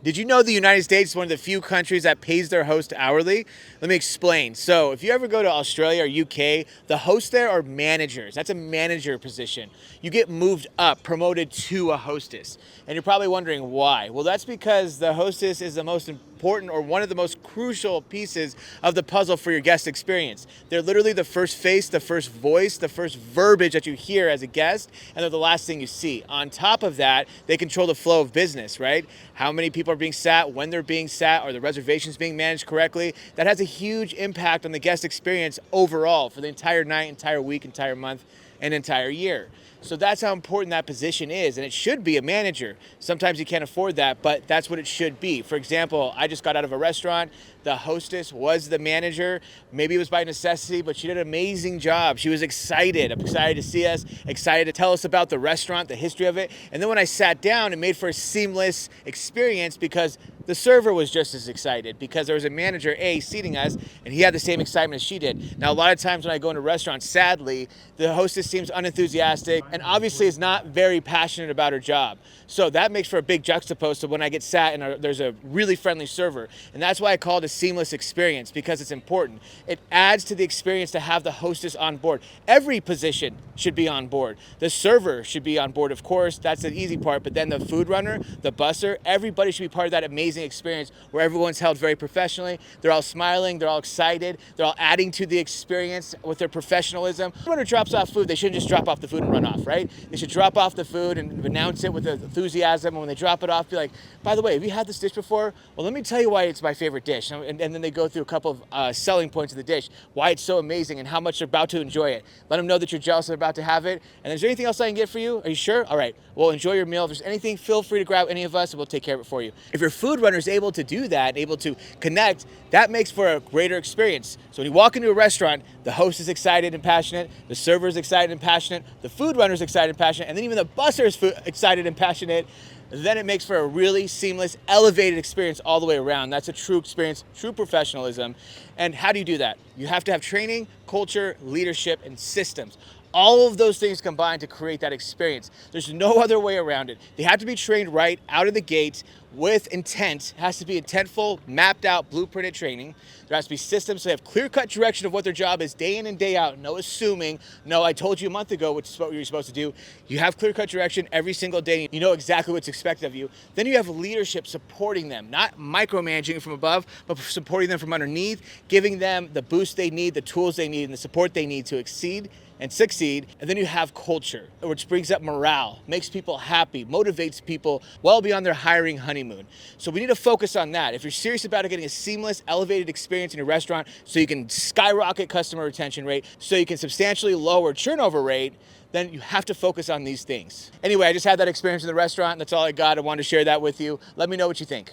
Did you know the United States is one of the few countries that pays their host hourly? Let me explain. So, if you ever go to Australia or UK, the hosts there are managers. That's a manager position. You get moved up, promoted to a hostess. And you're probably wondering why. Well, that's because the hostess is the most important or one of the most crucial pieces of the puzzle for your guest experience. They're literally the first face, the first voice, the first verbiage that you hear as a guest, and they're the last thing you see. On top of that, they control the flow of business, right? How many people are being sat, when they're being sat, are the reservations being managed correctly? That has a huge impact on the guest experience overall for the entire night, entire week, entire month, and entire year. So that's how important that position is, and it should be a manager. Sometimes you can't afford that, but that's what it should be. For example, I just got out of a restaurant. The hostess was the manager. Maybe it was by necessity, but she did an amazing job. She was excited to see us, excited to tell us about the restaurant, the history of it. And then when I sat down, it made for a seamless experience because the server was just as excited because there was a manager, seating us, and he had the same excitement as she did. Now, a lot of times when I go into restaurants, sadly, the hostess seems unenthusiastic and obviously is not very passionate about her job. So that makes for a big juxtapose to when I get sat and there's a really friendly server. And that's why I call it a seamless experience, because it's important. It adds to the experience to have the hostess on board. Every position should be on board. The server should be on board, of course. That's the easy part. But then the food runner, the busser, everybody should be part of that amazing experience where everyone's held very professionally. They're all smiling. They're all excited. They're all adding to the experience with their professionalism. When the runner drops off food, they shouldn't just drop off the food and run off, right? They should drop off the food and announce it with enthusiasm. And when they drop it off, be like, by the way, have you had this dish before? Well, let me tell you why it's my favorite dish. And then they go through a couple of selling points of the dish, why it's so amazing and how much they're about to enjoy it. Let them know that you're jealous they're about to have it. And is there anything else I can get for you? Are you sure? All right. Well, enjoy your meal. If there's anything, feel free to grab any of us and we'll take care of it for you. If your food runner is able to do that, able to connect, that makes for a greater experience. So when you walk into a restaurant, the host is excited and passionate, the server is excited and passionate, the food runner is excited and passionate, and then even the busser is excited and passionate. Then it makes for a really seamless, elevated experience all the way around. That's a true experience, true professionalism. And how do you do that? You have to have training, culture, leadership, and systems. All of those things combine to create that experience. There's no other way around it. They have to be trained right out of the gate with intent. It has to be intentful, mapped out, blueprinted training. There has to be systems so they have clear-cut direction of what their job is day in and day out. No assuming, no, I told you a month ago which is what you're supposed to do. You have clear-cut direction every single day. You know exactly what's expected of you. Then you have leadership supporting them, not micromanaging from above, but supporting them from underneath, giving them the boost they need, the tools they need, and the support they need to exceed and succeed. And then you have culture, which brings up morale, makes people happy, motivates people well beyond their hiring honeymoon. So we need to focus on that. If you're serious about getting a seamless, elevated experience in your restaurant so you can skyrocket customer retention rate, so you can substantially lower turnover rate, then you have to focus on these things. Anyway, I just had that experience in the restaurant. That's all I got. I wanted to share that with you. Let me know what you think.